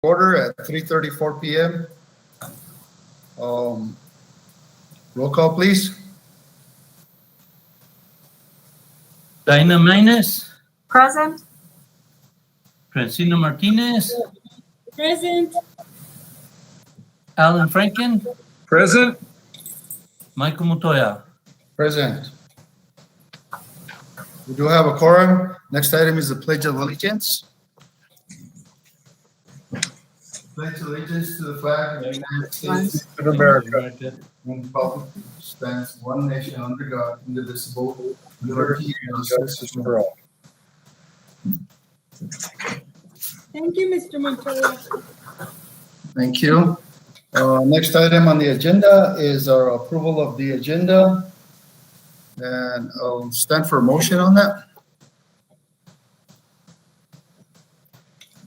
Order at 3:34 p.m. Roll call, please. Dinah Minus, Present. Francina Martinez, Present. Alan Franken, Present. Michael Montoya. Present. We do have a quorum. Next item is the Pledge of Allegiance. Pledge allegiance to the flag of the United States of America and republic which stands one nation under God, indivisible, with liberty and justice for all. Thank you, Mr. Montoya. Thank you. Next item on the agenda is our approval of the agenda. And I'll stand for a motion on that.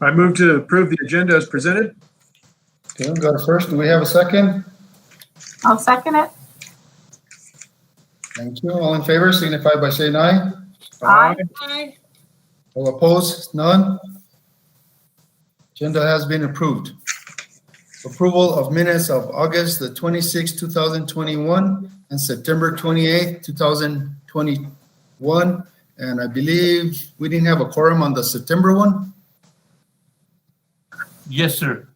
I move to approve the agenda as presented. Okay, we'll go to first. Do we have a second? I'll second it. Thank you. All in favor signify by saying aye. Aye. All opposed? None. Agenda has been approved. Approval of minutes of August the 26th, 2021 and September 28th, 2021. And I believe we didn't have a quorum on the September one. Yes, sir.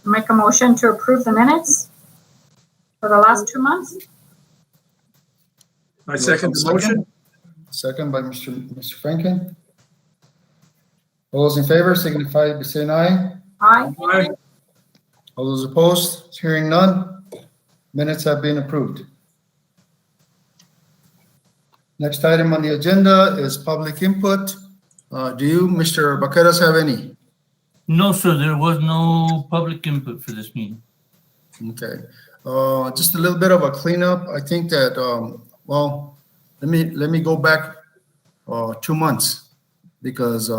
Make a motion to approve the minutes for the last 2 months. I second the motion. Second by Mr. Franken. All those in favor signify by saying aye. Aye. Aye. All those opposed? Hearing none. Minutes have been approved. Next item on the agenda is public input. Do you, Mr. Baqueras, have any? No, sir, there was no public input for this meeting. Okay. Just a little bit of a cleanup. I think that, well, let me go back 2 months because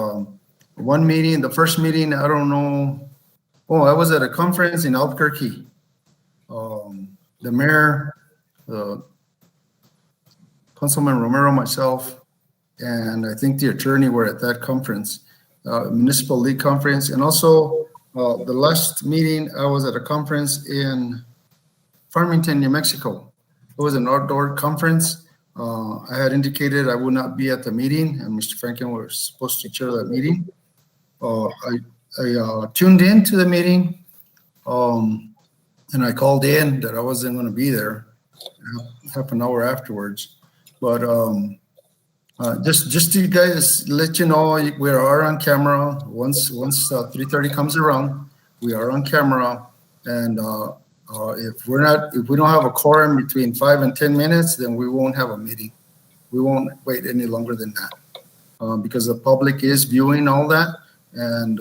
one meeting, the first meeting, I don't know. Oh, I was at a conference in Albuquerque. The mayor, Councilman Romero, myself, and I think the attorney were at that conference, municipal league conference. And also the last meeting, I was at a conference in Farmington, New Mexico. It was an outdoor conference. I had indicated I would not be at the meeting, and Mr. Franken was supposed to chair that meeting. I tuned in to the meeting, and I called in that I wasn't going to be there half an hour afterwards. But just to you guys let you know, we are on camera. Once 3:30 comes around, we are on camera, and if we don't have a quorum between 5 and 10 minutes, then we won't have a meeting. We won't wait any longer than that because the public is viewing all that, and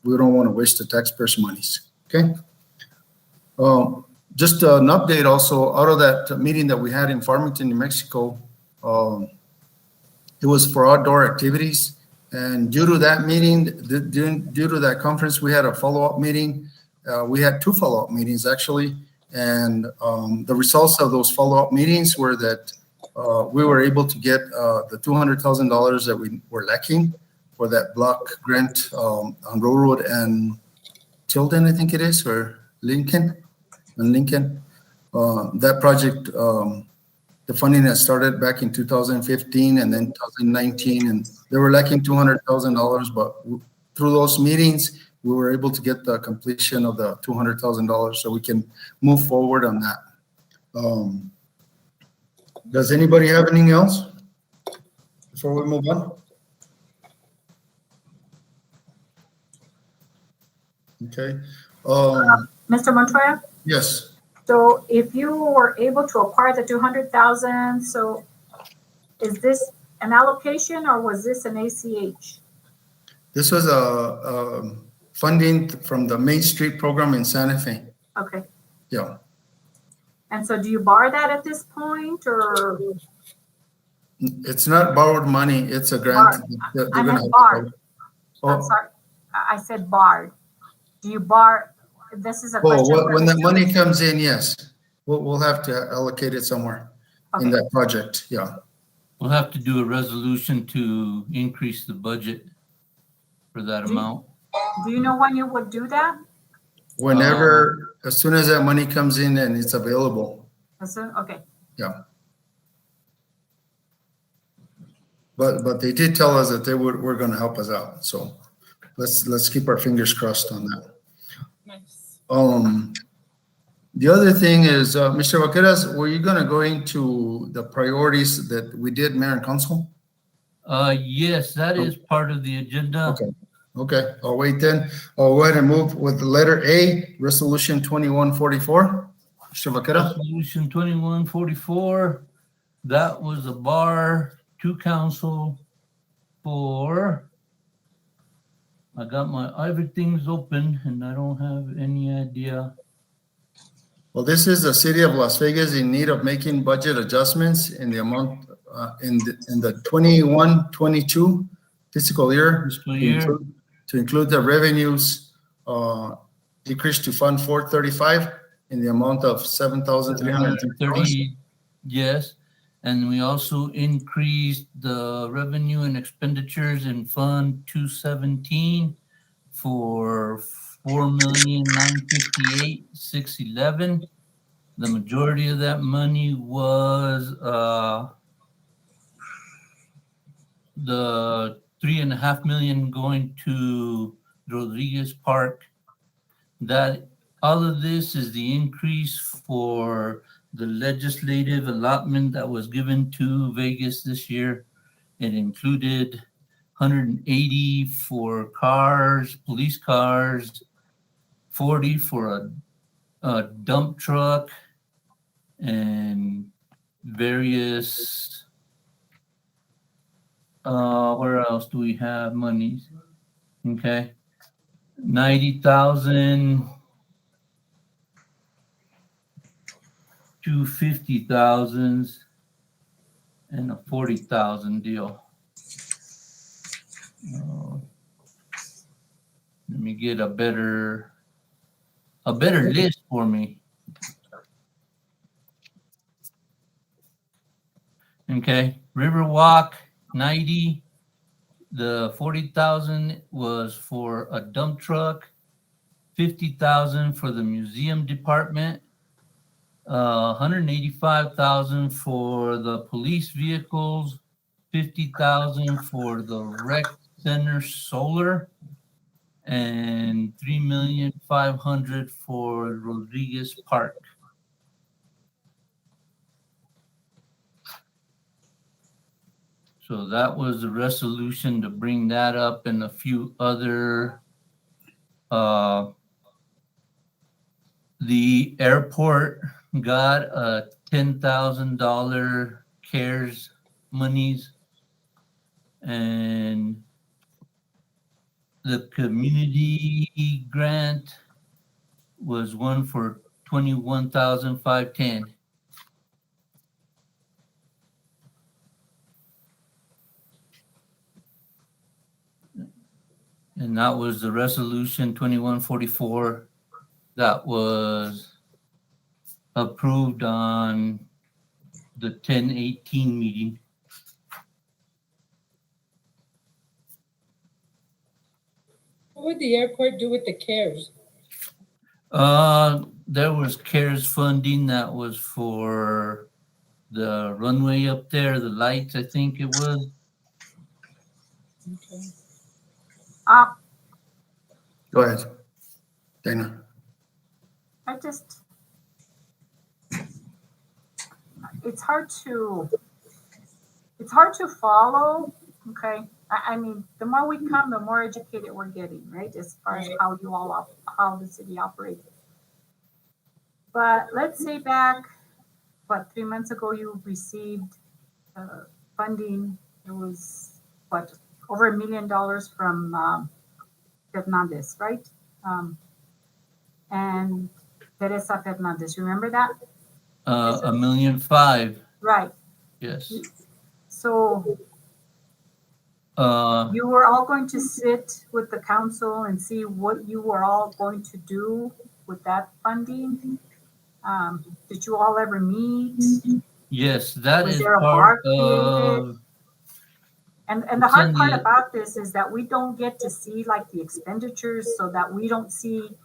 we don't want to waste the taxpayers' monies. Okay. Just an update also out of that meeting that we had in Farmington, New Mexico. It was for outdoor activities, and due to that meeting, due to that conference, we had a follow-up meeting. We had 2 follow-up meetings actually, and the results of those follow-up meetings were that we were able to get the $200,000 that we were lacking for that block grant on Railroad and Tilden, I think it is, or Lincoln. That project, the funding had started back in 2015 and then 2019, and they were lacking $200,000. But through those meetings, we were able to get the completion of the $200,000, so we can move forward on that. Does anybody have anything else before we move on? Okay. Mr. Montoya? Yes. So if you were able to acquire the 200,000, so is this an allocation or was this an ACH? This was a funding from the Main Street program in Santa Fe. Okay. Yeah. And so do you borrow that at this point or? It's not borrowed money. It's a grant. I meant borrowed. I'm Oh, sorry. I said borrowed. Do you borrow? This is a question. when the money comes in, yes, we'll have to allocate it somewhere. in Okay, that project, yeah. We'll have to do a resolution to increase the budget for that amount. do you know when you would do that? Whenever, as soon as that money comes in and it's available, Okay, yeah. But they did tell us that were gonna help us out, so let's keep our fingers crossed on that. Nice. The other thing is, Mr. Vaqueras, were you gonna go into the priorities that we did, Mayor and Council? Yes, that is part of the agenda. Okay, I'll wait then. I'll go ahead and move with the letter A, Resolution 2144. Mr. Vaquera? Resolution 2144, that was a bar to council for, I got my everything's open and I don't have any idea. Well, this is the city of Las Vegas in need of making budget adjustments in the amount, in the 21-22 fiscal year. Fiscal year. To include the revenues decreased to Fund 435 in the amount of $7,330. 30, yes. And we also increased the revenue and expenditures in Fund 217 for $4,958,611. The majority of that money was the $3.5 million going to Rodriguez Park. That all of this is the increase for the legislative allotment that was given to Vegas this year. It included 180 for cars, police cars, 40 for a dump truck, and various, where else do we have monies? Okay. 90,000 to 50,000 and a 40,000 deal. Let me get a better list for me. Okay, Riverwalk 90. The 40,000 was for a dump truck, 50,000 for the museum department, 185,000 for the police vehicles, 50,000 for the rec center solar, and 3,500,000 for Rodriguez Park. So that was the resolution to bring that up, and a few other, the airport got a $10,000 CARES monies, and the community grant was one for $21,510. And that was the resolution 2144 that was approved on the 10/18 meeting. What would the airport do with the CARES? There was CARES funding that was for the runway up there, the lights, I think it was. Okay. Go ahead, Dana. It's hard to follow, okay? I mean, the more we come, the more educated we're getting, right? As far as Right. how the city operates. But let's say back, 3 months ago, you received funding. It was over $1 million from Fernandez, right? And Teresa Fernandez, remember that? $1.5 million. Right. Yes. So you were all going to sit with the council and see what you were all going to do with that funding. Did you all ever meet? Yes, that Was is there a part bar created? of, And the It's hard in part the- about this is that we don't get to see like the expenditures, so that we don't see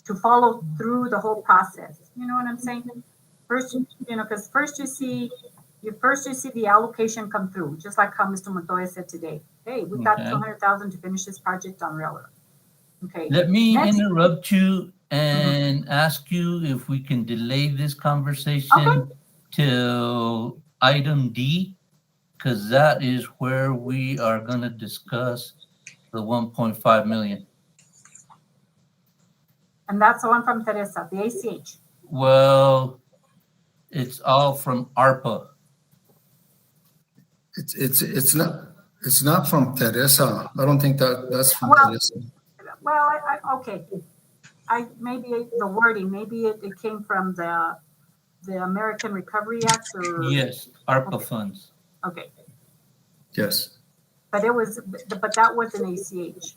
to follow through the whole process. You know what I'm saying? First, because first you see the allocation come through, just like how Mr. Montoya said today. Hey, we got Okay. 200,000 to finish this project on railroad. Okay. let me Next. interrupt you and ask you if we can delay this conversation till item D, because that is where we are going to discuss the 1.5 million. And that's the one from Teresa, the ACH. Well, it's all from ARPA. It's not from Teresa. I don't think that's from Well, Teresa. Well, okay. Maybe the wording, maybe it came from the American Recovery Act or. Yes, ARPA Okay. funds. Okay, Yes. but that was an ACH.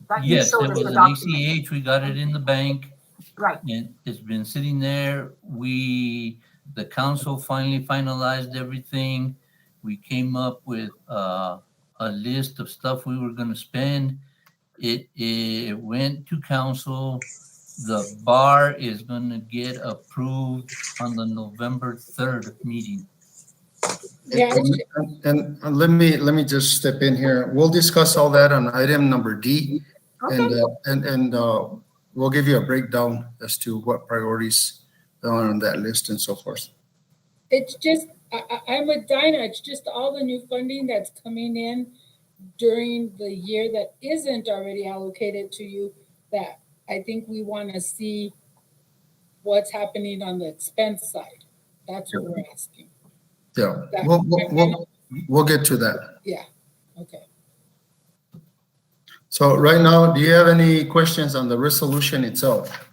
That you Yes, showed it us was the an document. ACH. We got it in the bank. Right, And it's been sitting there. The council finally finalized everything. We came up with a list of stuff we were gonna spend. It went to council. The bar is gonna get approved on the November 3rd meeting. Yeah, And let me just step in here. We'll discuss all that on item number D. okay, And we'll give you a breakdown as to what priorities are on that list and so forth. it's just, I'm with Dinah, it's just all the new funding that's coming in during the year that isn't already allocated to you, that I think we want to see what's happening on the expense side. That's what we're asking. Yeah, That- we'll get to that. Yeah, okay. So right now, do you have any questions on the resolution itself?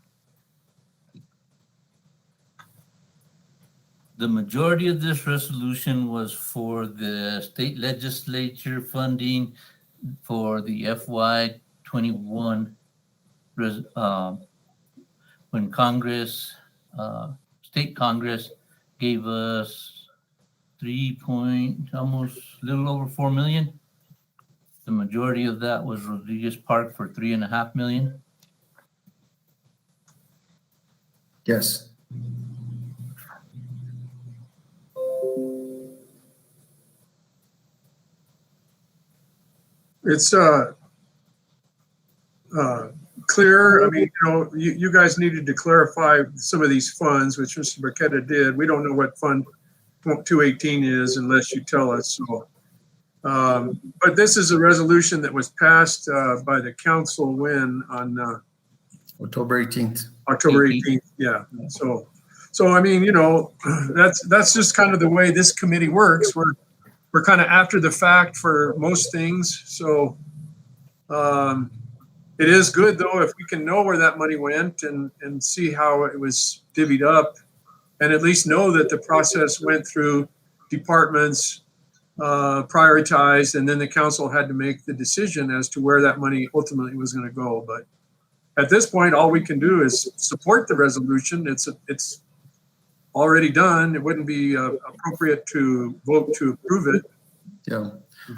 The majority of this resolution was for the state legislature funding for the FY 21 when Congress, state Congress gave us almost a little over 4 million. The majority of that was Rodriguez Park for 3.5 million. Yes. It's clear. I mean, you guys needed to clarify some of these funds, which Mr. Burketta did. We don't know what Fund 218 is unless you tell us. So, but this is a resolution that was passed by the council when on October 18th. October 18th. Yeah. So I mean, that's just kind of the way this committee works. We're kind of after the fact for most things. So it is good though if we can know where that money went and see how it was divvied up, and at least know that the process went through departments, prioritized, and then the council had to make the decision as to where that money ultimately was going to go. But at this point, all we can do is support the resolution. It's already done. It wouldn't be appropriate to vote to approve it. Yeah.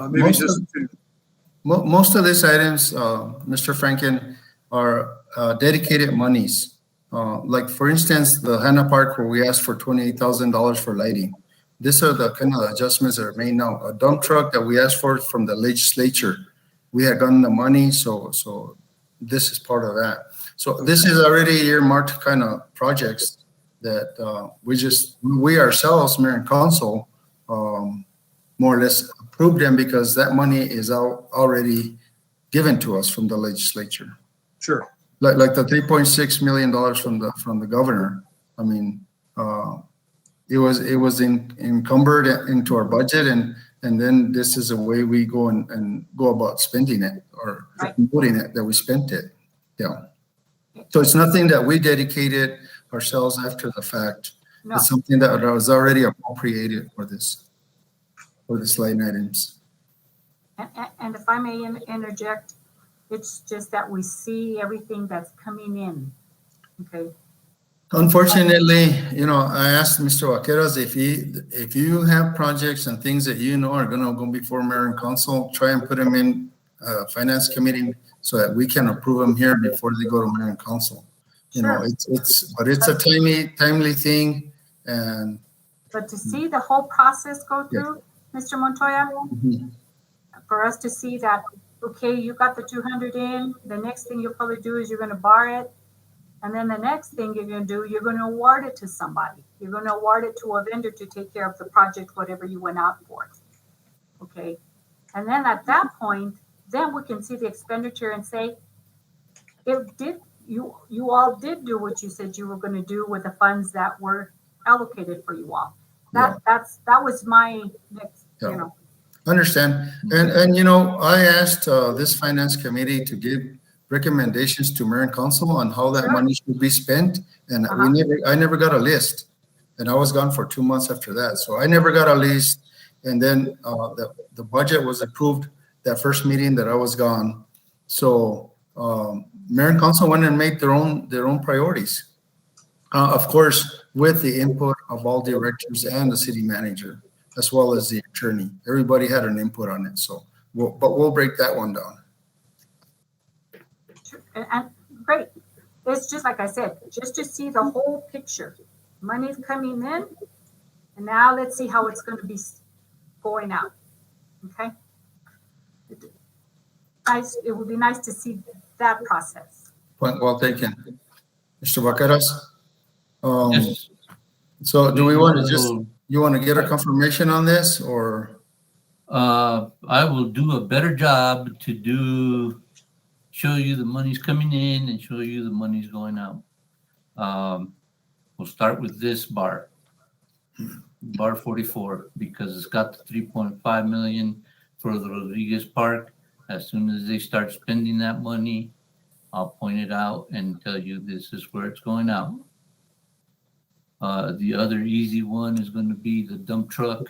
Maybe Most just of- to, Most of these items, Mr. Franken, are dedicated monies. Like for instance, the Hannah Park where we asked for $28,000 for lighting. These are the kind of adjustments that are made now. A dump truck that we asked for from the legislature, we had gotten the money, so this is part of that. So this is already earmarked kind of projects that we ourselves, Mayor and Council, more or less approve them because that money is already given to us from the legislature. sure. Like the $3.6 million from the governor. I mean, it was encumbered into our budget, and then this is a way we go and go about spending it or noting it that we spent it. Yeah. So it's nothing that we dedicated ourselves after the fact. no, It's something that was already appropriated for this line items. and if I may interject, it's just that we see everything that's coming in, okay? Unfortunately, I asked Mr. Vaqueras if you have projects and things that are gonna go before mayor and council, try and put them in finance committee so that we can approve them here before they go to mayor and council. Sure. It's a timely thing, and But to see the whole process go through, Mr. Montoya, for us to see that, okay, you got the 200 in, the next thing you'll probably do is you're gonna bar it. And then the next thing you're gonna do, you're gonna award it to somebody. You're gonna award it to a vendor to take care of the project, whatever you went out for. Okay. And then at that point, then we can see the expenditure and say, you all did do what you said you were gonna do with the funds that were allocated for you all. That was my next, understand. And I asked this finance committee to give recommendations to mayor and council on how that money should be spent, and I never got a list, and I was gone for 2 months after that, so I never got a list. And then the budget was approved that first meeting that I was gone. So mayor and council went and made their own priorities, of course, with the input of all directors and the city manager, as well as the attorney. Everybody had an input on it. So, we'll break that one down. and great. It's just like I said, just to see the whole picture. Money's coming in, and now let's see how it's going to be going out. Okay. It would be nice to see that process. Point well taken. Mr. Vaqueras? Yes. So do we want to you want to get a confirmation on this, or? I will do a better job to show you the money's coming in and show you the money's going out. We'll start with this bar 44, because it's got the 3.5 million for the Rodriguez Park. As soon as they start spending that money, I'll point it out and tell you this is where it's going out. The other easy one is going to be the dump truck.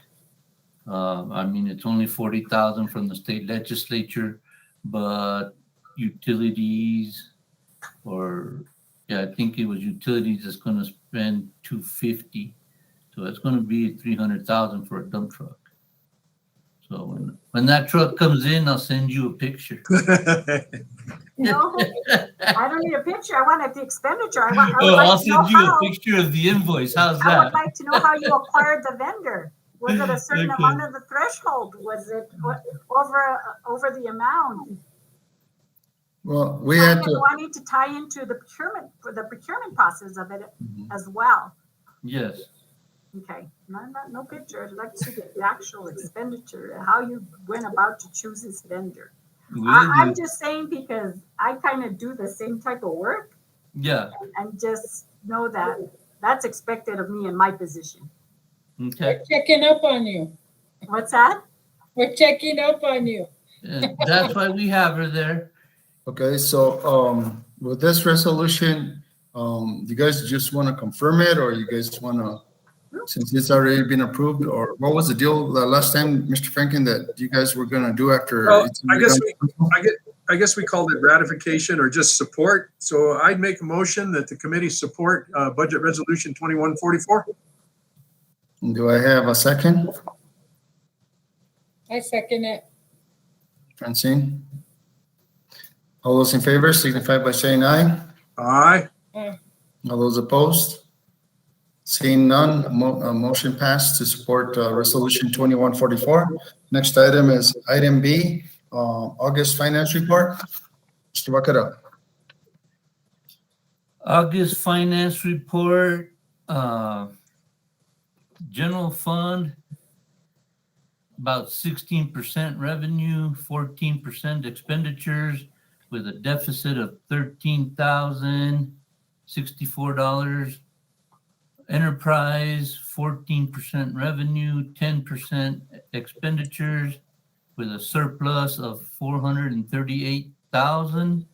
It's only 40,000 from the state legislature, but utilities, I think it was utilities that's going to spend 250. So it's going to be 300,000 for a dump truck. So when that truck comes in, I'll send you a picture. No, I don't need a picture. I want the expenditure. I'll send you a picture of the invoice. How's that? I would like to know how you acquired the vendor. Was it a certain amount of the threshold? Was it over the amount? Well, we had to. I need to tie into the procurement process of it as well. Yes. Okay, no picture. I'd like to see the actual expenditure, how you went about to choose this vendor. I'm just saying because I kind of do the same type of work. Yeah. And just know that that's expected of me in my position. Okay. We're checking up on you. What's that? We're checking up on you. That's why we have her there. Okay, so with this resolution, you guys just want to confirm it, or you guys want to, since it's already been approved, or what was the deal the last time, Mr. Franken, that you guys were going to do after? Well, I guess we called it ratification or just support. So I'd make a motion that the committee support Budget Resolution 2144. Do I have a second? I second it. Francine? All those in favor signify by saying aye. Aye. All those opposed? Seeing none, motion passed to support Resolution 2144. Next item is item B, August finance report. Mr. Vaquera. August finance report, general fund, about 16% revenue, 14% expenditures, with a deficit of $13,064. Enterprise, 14% revenue, 10% expenditures, with a surplus of $438,000.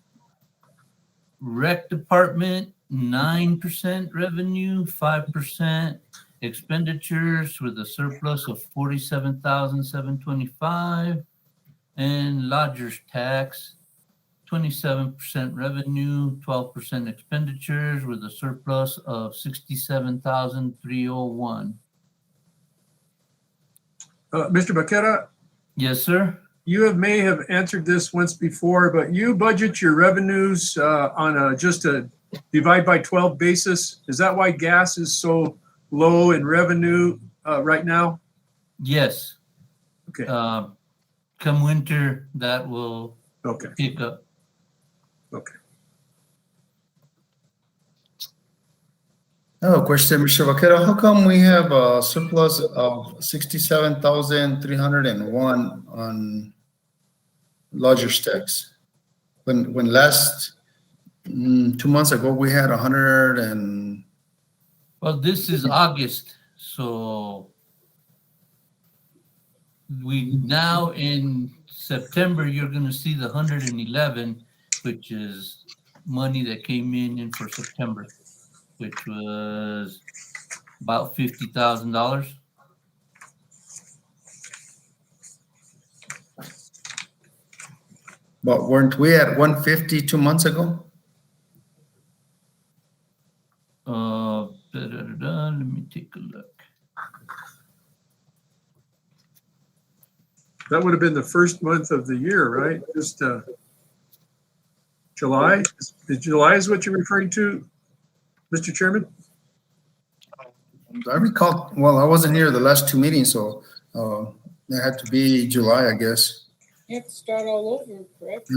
Rec department, 9% revenue, 5% expenditures, with a surplus of $47,725. And lodger's tax, 27% revenue, 12% expenditures with a surplus of 67,301. Mr. Baqueta, Yes, sir. you may have answered this once before, but you budget your revenues on just a divide by 12 basis. Is that why gas is so low in revenue right now? Yes. Okay. Come winter, that will Okay. pick up. Okay. I have a question, Mr. Vaquero. How come we have a surplus of 67,301 on lodger's tax? When last 2 months ago we had 100 and Well, this is August, so we now in September, you're gonna see the 111, which is money that came in for September, which was about $50,000. but weren't we at 150 2 months ago? Let me take a look. That would have been the first month of the year, right? Just July? July is what you're referring to, Mr. Chairman? I recall, well, I wasn't here the last two meetings, so it had to be July, I guess. You have to start all over, correct?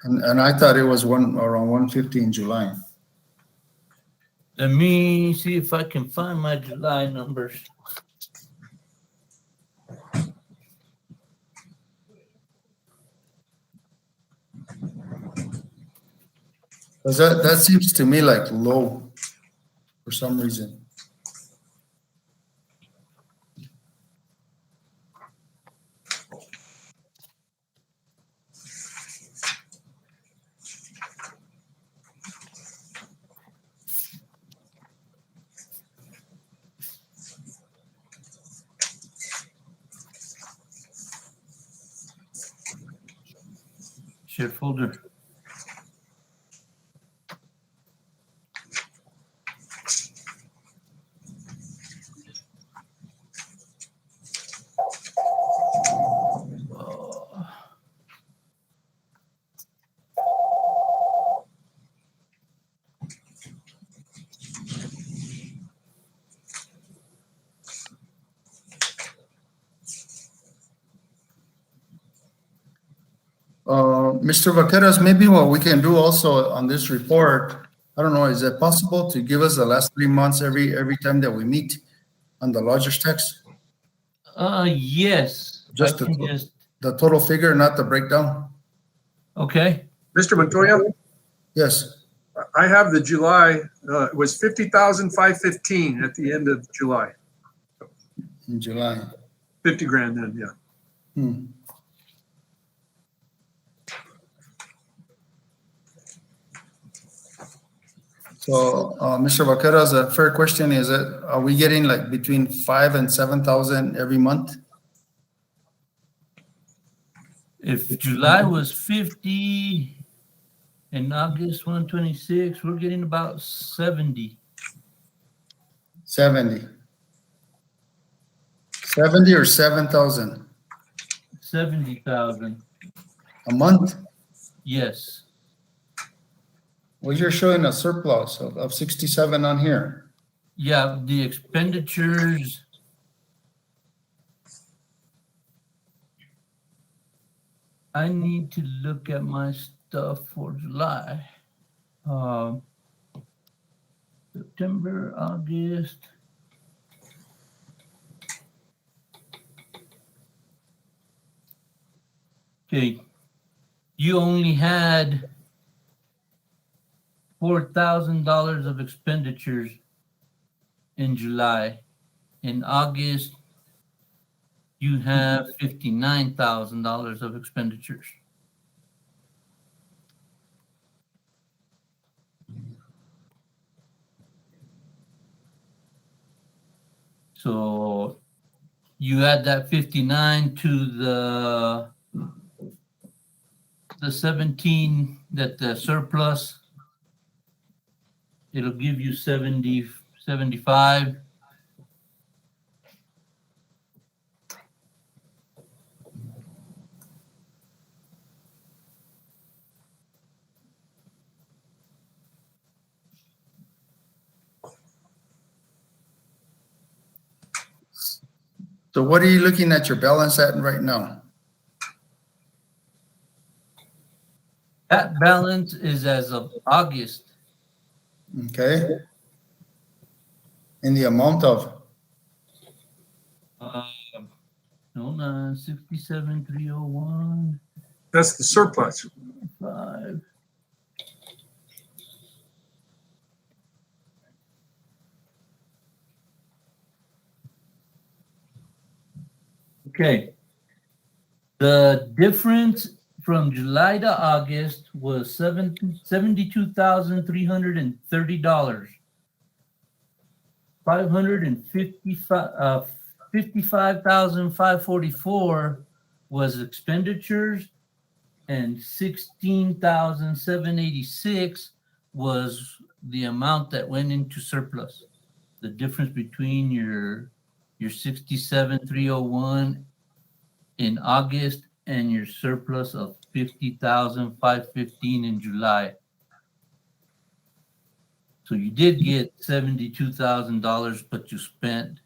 And I thought it was around 150 in July. Let me see if I can find my July numbers. Because that seems to me like low for some reason. Share folder. Mr. Vaqueras, maybe what we can do also on this report, I don't know, is it possible to give us the last 3 months every time that we meet on the lodger's tax? Yes. Just I can just, the total figure, not the breakdown? okay. Mr. Montoya, Yes. I have the July, it was 50,515 at the end of July. In July. 50 grand then, yeah. Hmm. So, Mr. Vaqueras, a fair question is that, are we getting like between 5,000 and 7,000 every month? If July was 50 and August 126, we're getting about 70. 70. 70 or 7,000 70,000. a month? Yes. Well, you're showing a surplus of 67 on here. Yeah, the expenditures. I need to look at my stuff for July. September, August. Okay, you only had $4,000 of expenditures in July. In August, you have $59,000 of expenditures. So you add that 59 to the the 17, that the surplus, it'll give you 75. So what are you looking at your balance at right now? That balance is as of August. Okay. In the amount of, Hold on, 67,301, That's the surplus. 5. Okay. The difference from July to August was $72,330. 55,544 was expenditures, and 16,786 was the amount that went into surplus. The difference between your 67,301 in August and your surplus of 50,515 in July. So you did get $72,000, but you spent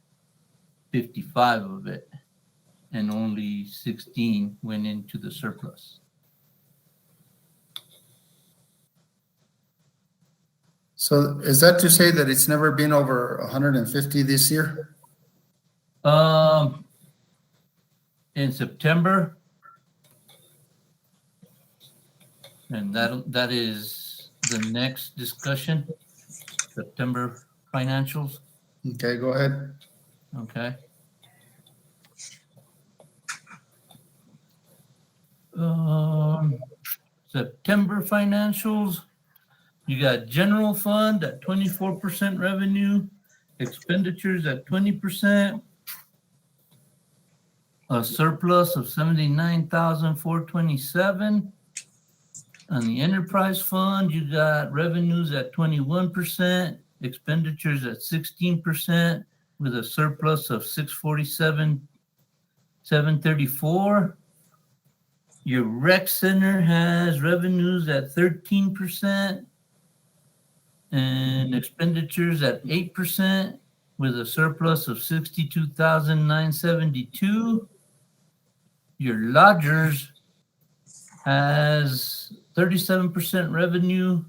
55 of it, and only 16 went into the surplus. so is that to say that it's never been over 150 this year? In September, and that is the next discussion, September financials. Okay, go ahead. Okay. September financials, you got general fund at 24% revenue, expenditures at 20%, a surplus of 79,427. On the enterprise fund, you got revenues at 21%, expenditures at 16%, with a surplus of 647,734. Your rec center has revenues at 13% and expenditures at 8%, with a surplus of 62,972. Your lodgers has 37% revenue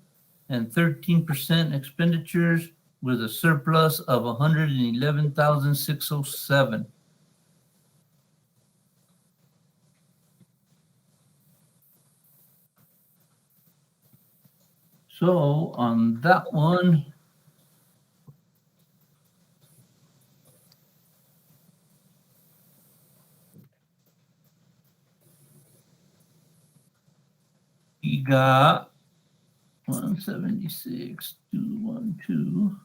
and 13% expenditures, with a surplus of 111,607. So on that one, we got 176,212.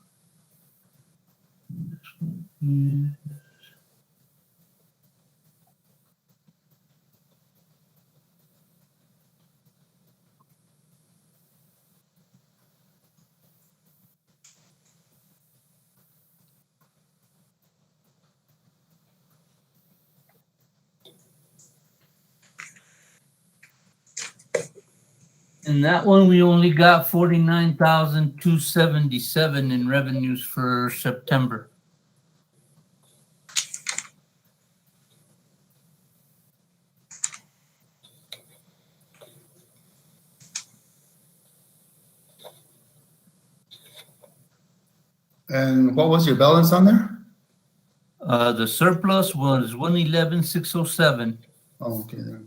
This one is in that one, we only got 49,277 in revenues for September. And what was your balance on there? The surplus was 111,607. Oh, okay. There.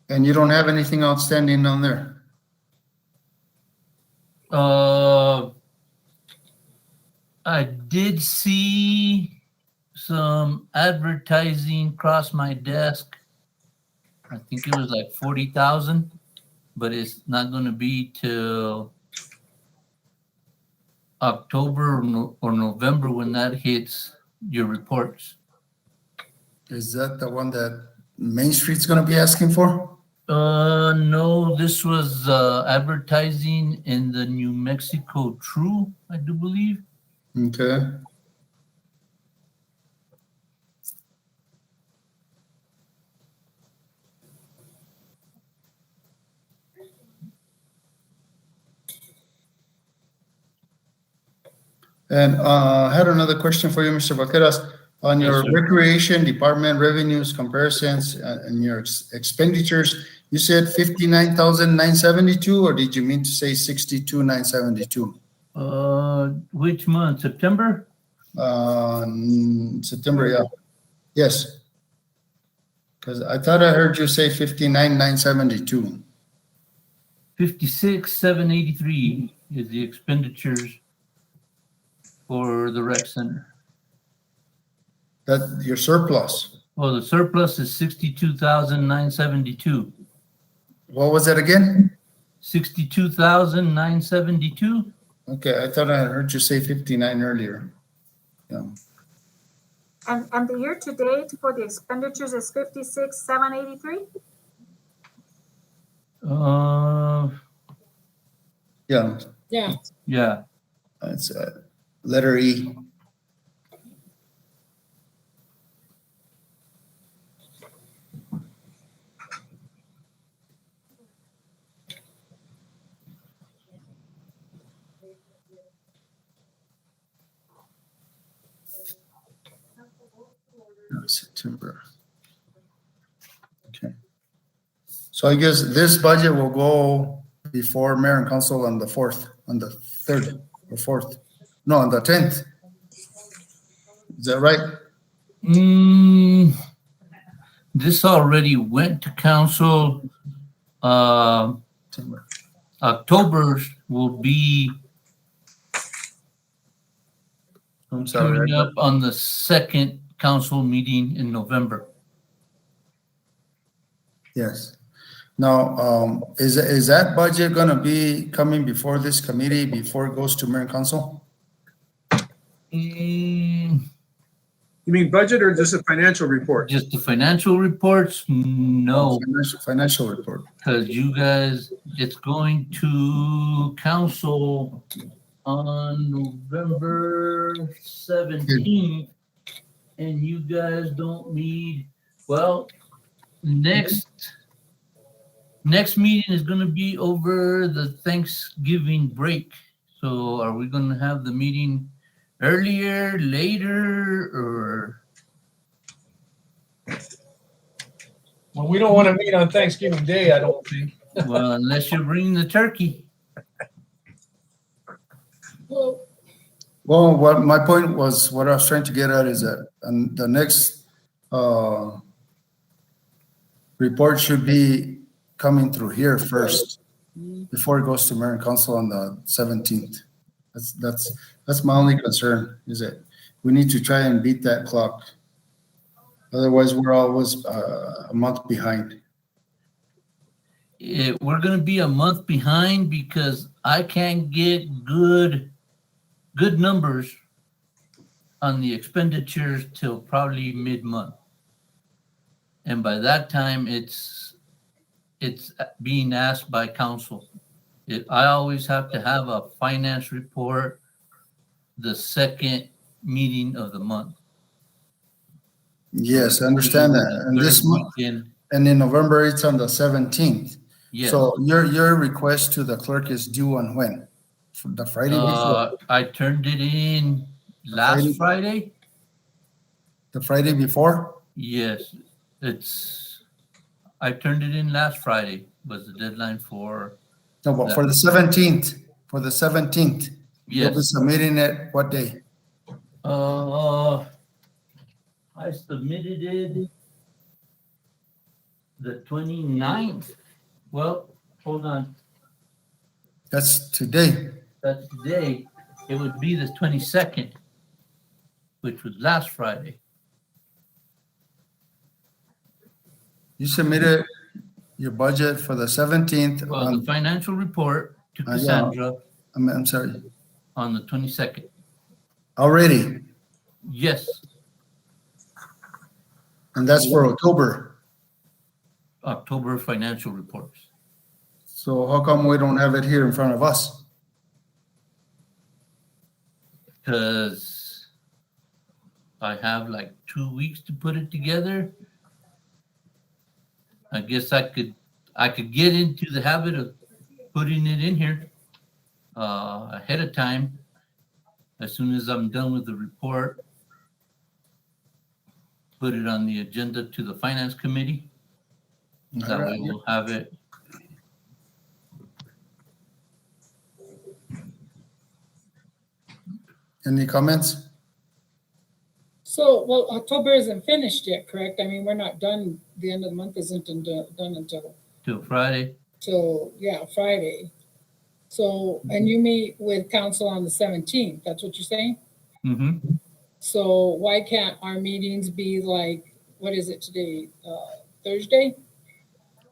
And you don't have anything outstanding on there? I did see some advertising cross my desk. I think it was like 40,000, but it's not going to be till October or November when that hits your reports. Is that the one that Main Street's gonna be asking for? No, this was advertising in the New Mexico True, I do believe. Okay. And I had another question for you, Mr. Vaqueras. On Yes, your sir. recreation department revenues comparisons and your expenditures, you said 59,972, or did you mean to say 62,972? Which month? September? September, yeah. Yes. Because I thought I heard you say 59,972. 56,783 is the expenditures for the rec center. That your surplus. Well, the surplus is 62,972. What was that again? 62,972? Okay, I thought I heard you say 59 earlier. Yeah. And the year to date for the expenditures is 56,783? Yeah, Yeah, Yeah. it's letter E. September. Okay. So I guess this budget will go before mayor and council on the 4th, on the 3rd or 4th. No, on the 10th. Is that right? This already went to council. September. October will be I'm sorry. coming up on the second council meeting in November. Yes. Now, is that budget gonna be coming before this committee, before it goes to mayor and council? Mm, You mean budget or just a financial report? Just the financial reports? No, Financial report. because you guys, it's going to council on November 17th, and you guys don't need, well, next meeting is gonna be over the Thanksgiving break. So are we gonna have the meeting earlier, later, or? Well, we don't want to meet on Thanksgiving Day, I don't think. Well, unless you bring the turkey. well, Well, what my point was, what I was trying to get at is that the next report should be coming through here first before it goes to mayor and council on the 17th. That's my only concern, is that we need to try and beat that clock. Otherwise, we're always a month behind. We're gonna be a month behind because I can't get good numbers on the expenditures till probably mid-month. And by that time, it's being asked by council. I always have to have a finance report the second meeting of the month. Yes, I understand that. And this Third month, weekend, and in November, it's on the 17th. yes. So your request to the clerk is due on when? The Friday before? I turned it in Friday? last Friday. The Friday before? Yes, I turned it in last Friday was the deadline for, No, but for the 17th, you'll be yes. submitting it what day? I submitted it the 29th. Well, hold on, That's today. that's today. It would be the 22nd, which was last Friday. You submitted your budget for the 17th Well, the on, financial report to yeah. Cassandra I'm sorry, on the 22nd. already. Yes, And that's for October. October financial reports. So how come we don't have it here in front of us? Because I have like 2 weeks to put it together. I guess I could get into the habit of putting it in here ahead of time. As soon as I'm done with the report, put it on the agenda to the finance committee. That way we'll have it. Any comments? So, well, October isn't finished yet, correct? I mean, we're not done, the end of the month isn't done until, Till Friday. yeah, Friday. So, and you meet with council on the 17th, that's what you're saying? Mm-hmm. So why can't our meetings be like, what is it today, Thursday?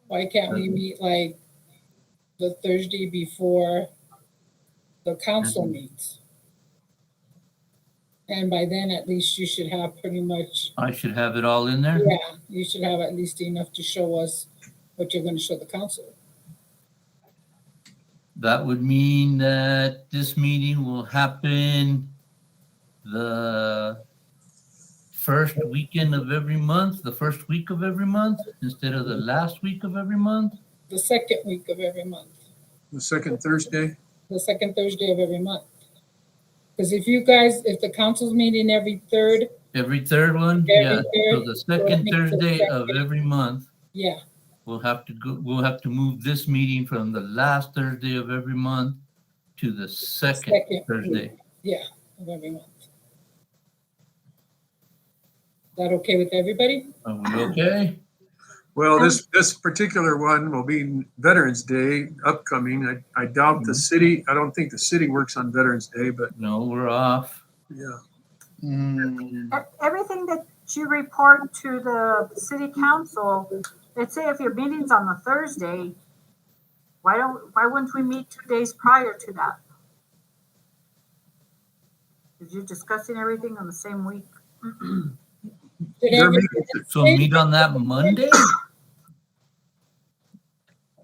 Why can't we meet like the Thursday before the council meets? And by then, at least you should have pretty much, I should have it all in there. yeah, you should have at least enough to show us what you're gonna show the council. That would mean that this meeting will happen the first weekend of every month, the first week of every month, instead of the last week of every month. The second week of every month, The second Thursday. the second Thursday of every month. Because if the council's meeting every third, Every third one, Every yeah. So third, the second make the Thursday of second. every month, yeah, we'll have to move this meeting from the last Thursday of every month to the second Second Thursday. week. Yeah, of every month. That okay with everybody? Are we okay? Well, this particular one will be Veterans Day upcoming. I doubt the city, I don't think the city works on Veterans Day, but No, we're off. yeah. Everything that you report to the city council, let's say if your meeting's on the Thursday, why wouldn't we meet 2 days prior to that? Because you're discussing everything on the same week. Did Their every- So meet on that Monday?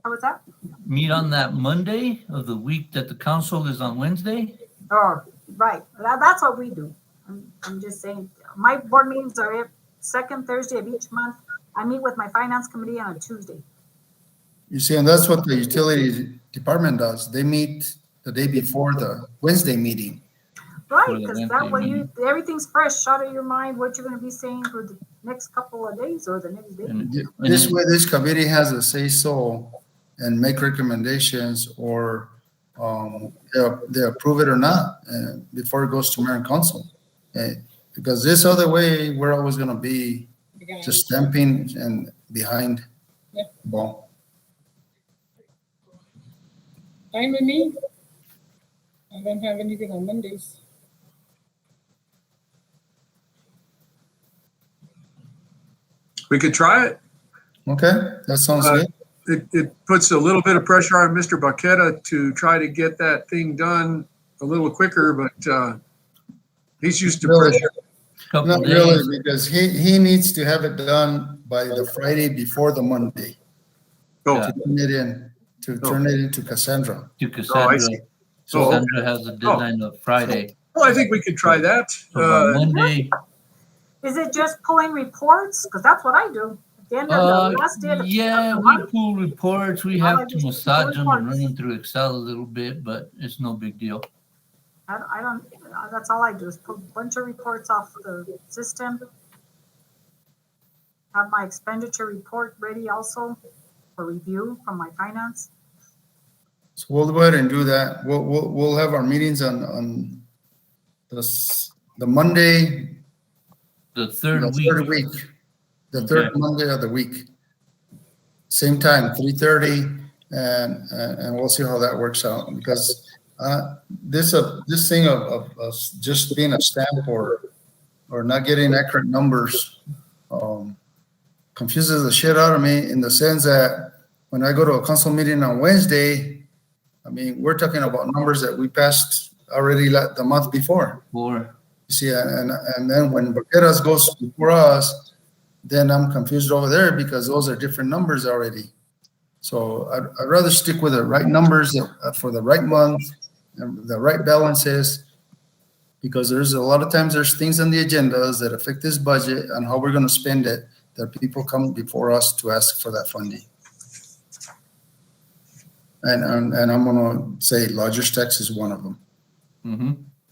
How was that? Meet on that Monday of the week that the council is on Wednesday? Oh, right. That's what we do. I'm just saying, my board meetings are every second Thursday of each month. I meet with my finance committee on a Tuesday. You see, and that's what the utility department does. They meet the day before the Wednesday meeting. Right, For the because that Wednesday way everything's fresh, out of your mind, what you're gonna be saying for the next couple of days or the next day. And This way, this committee has a say-so and make recommendations, or they approve it or not before it goes to mayor and council. Because this other way, we're always gonna be Behind. just stamping and behind. Yeah. Well, Fine with me. I don't have anything on Mondays. We could try it. okay, that sounds good. It puts a little bit of pressure on Mr. Baqueta to try to get that thing done a little quicker, but he's used to Really? pressure. couple Not days. really, because he needs to have it done by the Friday before the Monday. Oh, Yeah. To turn it into Cassandra. To I Cassandra. see. Cassandra has a deadline of Friday. well, I think we could try that. So by Monday, Is it just pulling reports? Because that's what I do. At the end of the last day of the yeah, we month, pull reports. We All I have do to is pull massage them and run reports. them through Excel a little bit, but it's no big deal. I don't, that's all I do is pull a bunch of reports off the system. Have my expenditure report ready also for review from my finance. So we'll go ahead and do that. We'll have our meetings on the Monday, The third the week. third week, the third Okay. Monday of the week. Same time, 3:30, and we'll see how that works out, because this thing of just being a stamp or not getting accurate numbers confuses the shit out of me, in the sense that when I go to a council meeting on Wednesday, I mean, we're talking about numbers that we passed already the month before. Or You see, and then when Baqueras goes before us, then I'm confused over there because those are different numbers already. So I'd rather stick with the right numbers for the right month and the right balances, because there's a lot of times there's things on the agendas that affect this budget and how we're going to spend it, that people come before us to ask for that funding. And I'm going to say lodger's tax is one of them. Mm-hmm.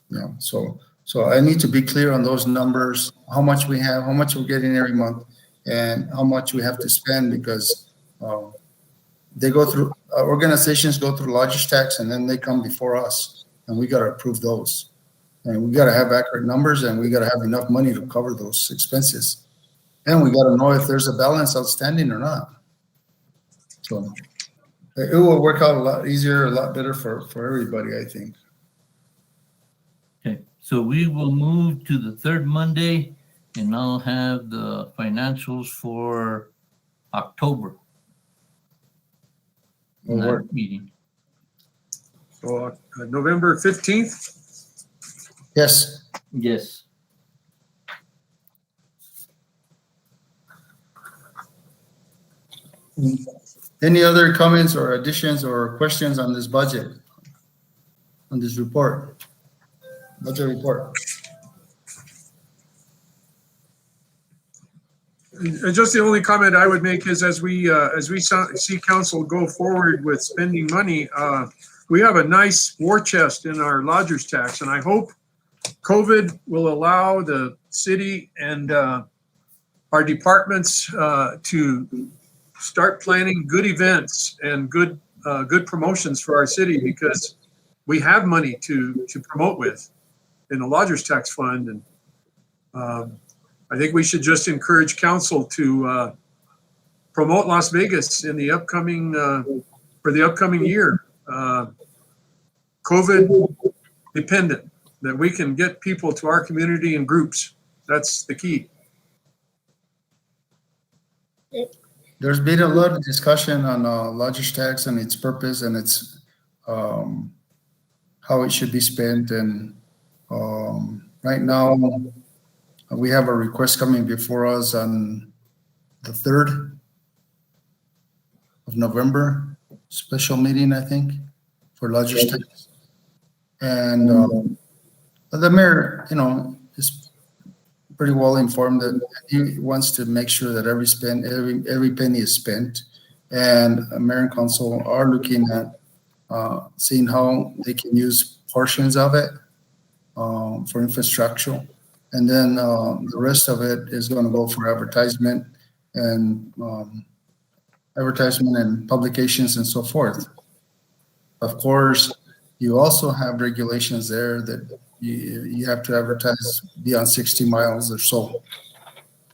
Yeah, so I need to be clear on those numbers, how much we have, how much we're getting every month, and how much we have to spend, because they go through, organizations go through lodger's tax, and then they come before us, and we got to approve those. And we got to have accurate numbers, and we got to have enough money to cover those expenses. And we got to know if there's a balance outstanding or not. So it will work out a lot easier, a lot better for everybody, I think. Okay, so we will move to the third Monday, and I'll have the financials for October in Will work. that meeting. So November 15th. Yes. Yes. Any other comments or additions or questions on this budget, on this report? Budget report. Just the only comment I would make is as we see council go forward with spending money, we have a nice war chest in our lodger's tax, and I hope COVID will allow the city and our departments to start planning good events and good promotions for our city, because we have money to promote with in the lodger's tax fund. And I think we should just encourage council to promote Las Vegas in the upcoming for the upcoming year. COVID dependent, that we can get people to our community in groups. That's the key. There's been a lot of discussion on lodger's tax and its purpose and its how it should be spent. And right now, we have a request coming before us on the 3rd of November, special meeting, I think, for lodger's tax. And the mayor, is pretty well informed that he wants to make sure that every penny is spent. And mayor and council are looking at seeing how they can use portions of it for infrastructure. And then the rest of it is going to go for advertisement and publications and so forth. Of course, you also have regulations there that you have to advertise beyond 60 miles or so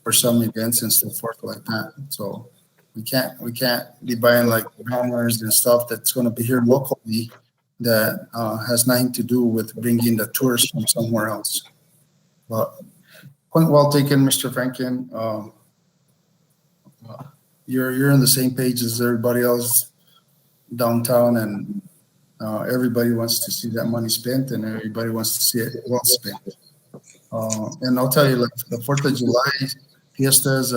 for some events and so forth like that. So we can't be buying like banners and stuff that's going to be here locally that has nothing to do with bringing the tourists from somewhere else. But point well taken, Mr. Franken. You're on the same page as everybody else downtown, and everybody wants to see that money spent, and everybody wants to see it well spent. And I'll tell you, like the 4th of July fiestas,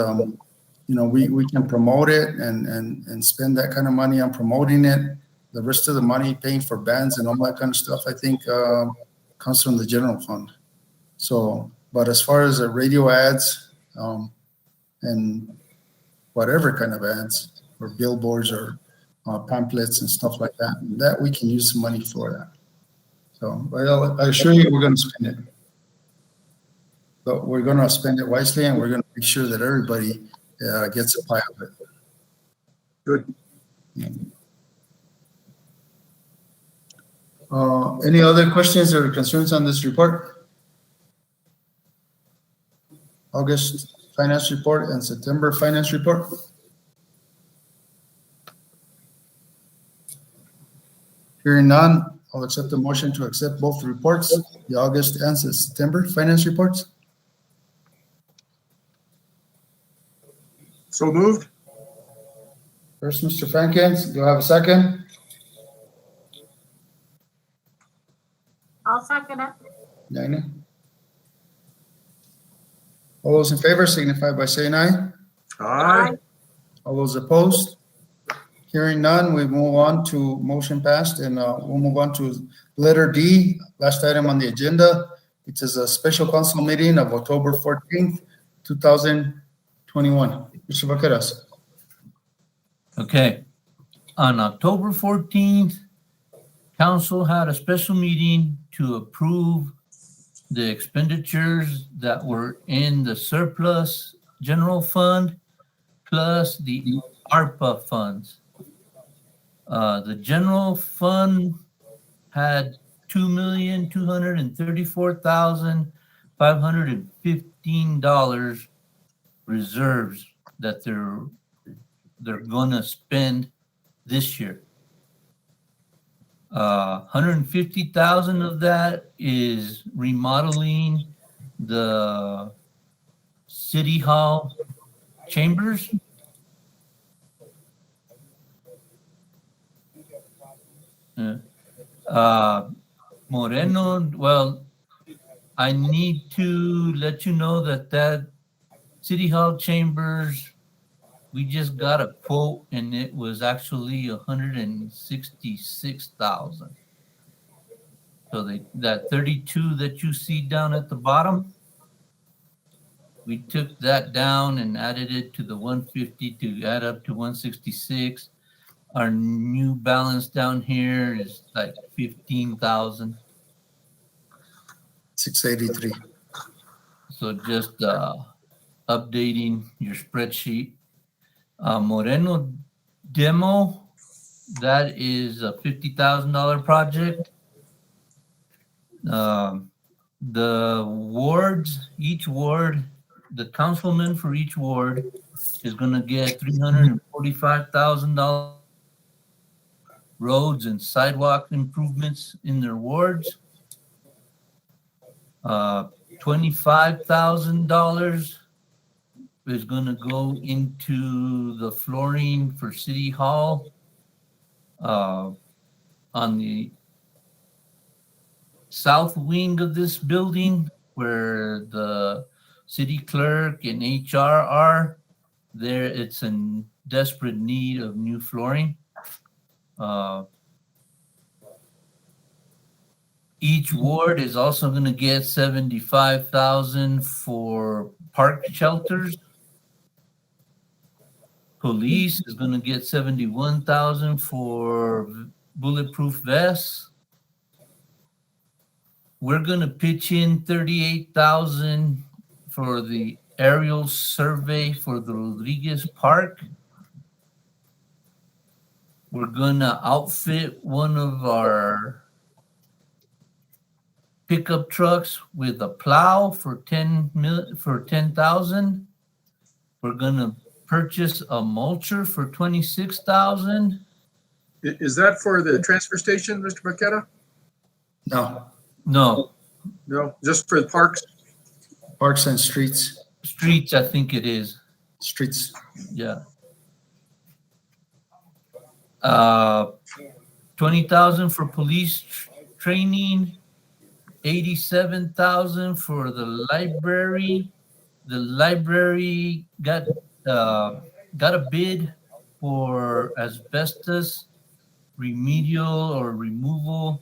we can promote it and spend that kind of money on promoting it. The rest of the money paying for bands and all that kind of stuff, I think, comes from the general fund. So, but as far as radio ads and whatever kind of ads or billboards or pamphlets and stuff like that we can use some money for that. So I assure you we're going to spend it. But we're going to spend it wisely, and we're going to make sure that everybody gets a pie of it. Good. Any other questions or concerns on this report? August finance report and September finance report? Hearing none, I'll accept the motion to accept both reports, the August and September finance reports. So moved. First, Mr. Frankens, do I have a second? I'll second it. Dinah? All those in favor signify by saying aye. Aye. All those opposed? Hearing none, we move on to motion passed, and we'll move on to letter D, last item on the agenda. It is a special council meeting of October 14th, 2021. Mr. Vaqueras. Okay. On October 14th, council had a special meeting to approve the expenditures that were in the surplus general fund plus the ARPA funds. The general fund had $2,234,515 reserves that they're gonna spend this year. 150,000 of that is remodeling the city hall chambers. Moreno, well, I need to let you know that city hall chambers, we just got a quote and it was actually 166,000. So that 32 that you see down at the bottom, we took that down and added it to the 150 to add up to 166. Our new balance down here is like 15,000. 683. So just updating your spreadsheet. Moreno demo, that is a $50,000 project. The wards, each ward, the councilman for each ward is going to get $345,000 roads and sidewalk improvements in their wards. $25,000 is going to go into the flooring for City Hall on the south wing of this building where the city clerk and HR are. There, it's in desperate need of new flooring. Each ward is also going to get $75,000 for park shelters. Police is going to get $71,000 for bulletproof vests. We're going to pitch in $38,000 for the aerial survey for the Rodriguez Park. We're going to outfit one of our pickup trucks with a plow for $10,000. We're going to purchase a mulcher for $26,000. Is that for the transfer station, Mr. Baqueta? No, No, Just for the parks? parks and streets. streets, I think it is. Streets. Yeah. 20,000 for police training, 87,000 for the library. The library got a bid for asbestos remedial or removal,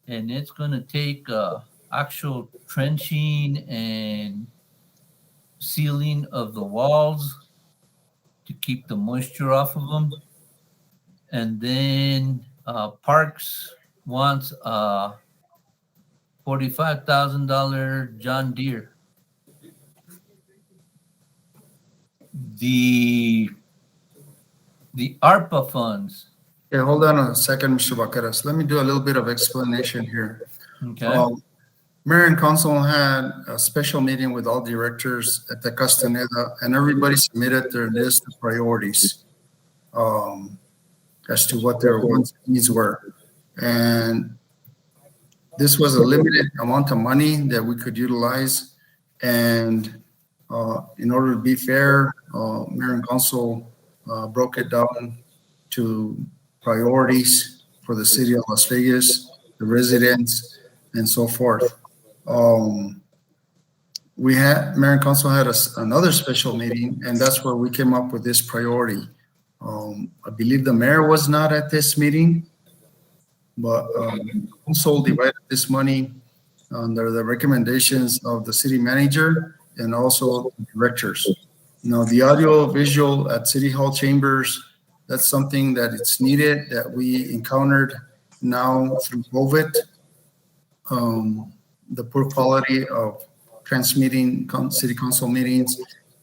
and it's going to take actual trenching and sealing of the walls to keep the moisture off of them. And then Parks wants a $45,000 John Deere. The ARPA funds. Okay, hold on a second, Mr. Vaqueras. Let me do a little bit of explanation here. Okay. Mayor and council had a special meeting with all directors at the Castaneda, and everybody submitted their list of priorities as to what their wants and needs were. And this was a limited amount of money that we could utilize. And in order to be fair, Mayor and council broke it down to priorities for the city of Las Vegas, the residents, and so forth. Mayor and Council had another special meeting, and that's where we came up with this priority. I believe the mayor was not at this meeting, but Council divided this money under the recommendations of the city manager and also the directors. Now, the audio visual at City Hall chambers, that's something that it's needed, that we encountered now through COVID. The poor quality of transmitting city council meetings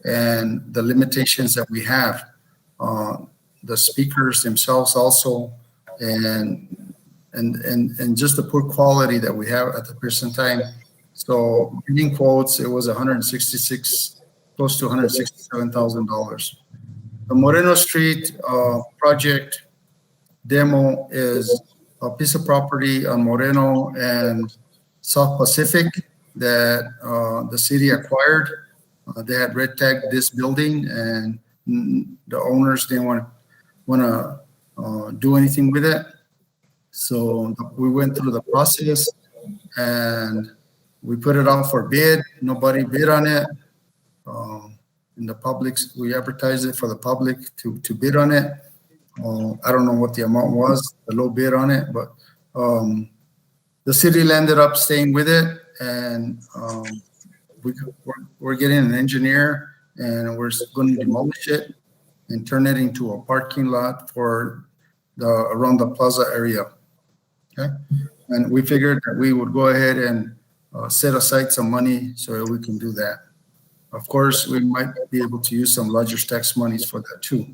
and the limitations that we have. The speakers themselves also, and just the poor quality that we have at the present time. So reading quotes, it was 166, close to $167,000. The Moreno Street project demo is a piece of property on Moreno and South Pacific that the city acquired. They had red tagged this building, and the owners didn't want to do anything with it. So we went through the process and we put it out for bid. Nobody bid on it. In the public, we advertised it for the public to bid on it. I don't know what the amount was, the low bid on it, but the city ended up staying with it, and we're getting an engineer, and we're going to demolish it and turn it into a parking lot for around the plaza area. Okay, and we figured that we would go ahead and set aside some money so that we can do that. Of course, we might be able to use some larger tax monies for that too.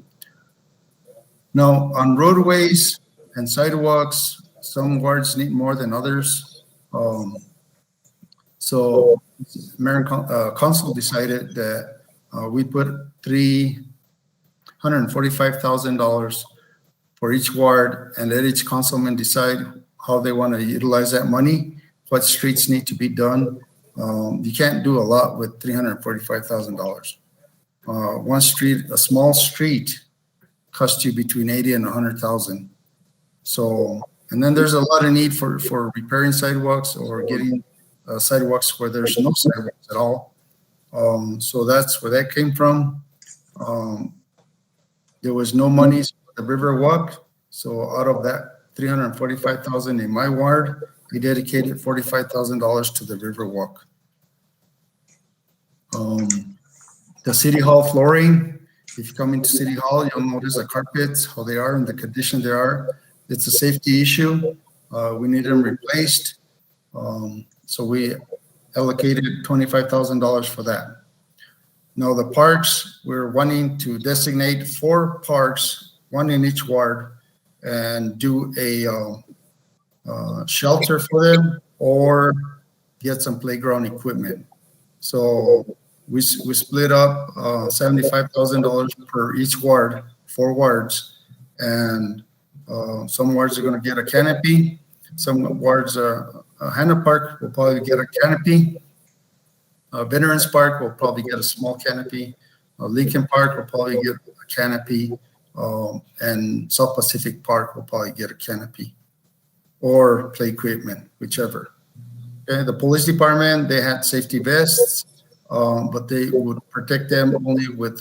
Now, on roadways and sidewalks, some wards need more than others. So Mayor and Council decided that we put $345,000 for each ward and let each councilman decide how they want to utilize that money, what streets need to be done. You can't do a lot with $345,000. One street, a small street, costs you between 80 and 100,000. So, and then there's a lot of need for repairing sidewalks or getting sidewalks where there's no sidewalks at all. So that's where that came from. There was no money for the river walk. So out of that $345,000 in my ward, we dedicated $45,000 to the river walk. The City Hall flooring, if you come into City Hall, you'll notice the carpets, how they are and the condition they are. It's a safety issue. We need them replaced. So we allocated $25,000 for that. Now the parks, we're wanting to designate 4 parks, 1 in each ward, and do a shelter for them or get some playground equipment. So we split up $75,000 per each ward, 4 wards, and some wards are going to get a canopy. Some wards, Hanna Park will probably get a canopy. Veterans Park will probably get a small canopy. Lincoln Park will probably get a canopy. And South Pacific Park will probably get a canopy or play equipment, whichever. Okay, the police department, they had safety vests, but they would protect them only with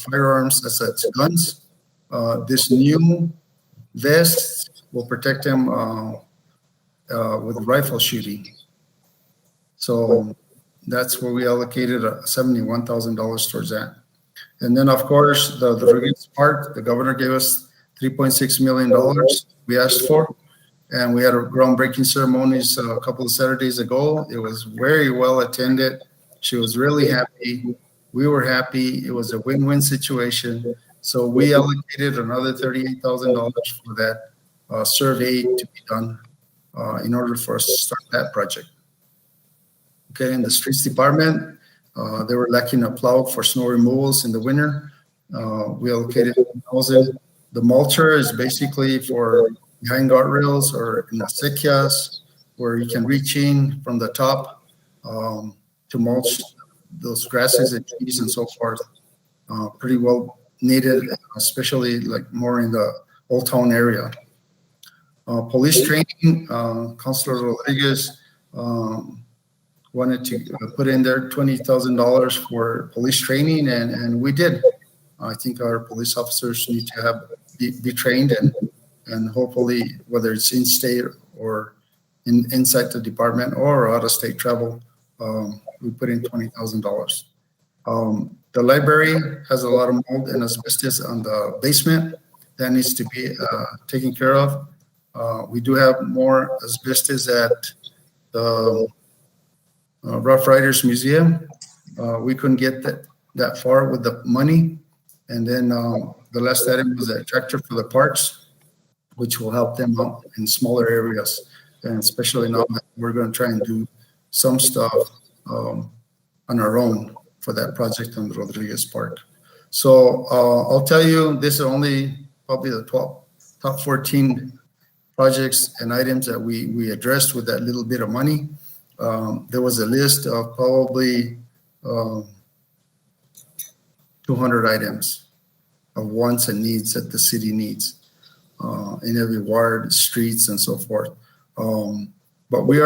firearms, that's guns. This new vest will protect them with rifle shooting. So that's where we allocated $71,000 towards that. And then, of course, the Rodriguez Park, the governor gave us $3.6 million we asked for. And we had a groundbreaking ceremonies a couple of Saturdays ago. It was very well attended. She was really happy. We were happy. It was a win-win situation. So we allocated another $38,000 for that survey to be done in order for us to start that project. Okay, in the streets department, they were lacking a plow for snow removals in the winter. We allocated $1,000. The mulcher is basically for behind guardrails or in the acequias where you can reach in from the top to mulch those grasses and trees and so forth. Pretty well needed, especially like more in the Old Town area. Police training, Councilor Rodriguez wanted to put in there $20,000 for police training, and we did. I think our police officers need to be trained, and hopefully, whether it's in state or inside the department or out of state travel, we put in $20,000. The library has a lot of mold and asbestos on the basement that needs to be taken care of. We do have more asbestos at the Rough Riders Museum. We couldn't get that far with the money. And then the last item was a tractor for the parks, which will help them out in smaller areas. And especially now that we're going to try and do some stuff on our own for that project on the Rodriguez Park. So I'll tell you, this is only probably the top 14 projects and items that we addressed with that little bit of money. There was a list of probably 200 items of wants and needs that the city needs in every ward, streets, and so forth. But we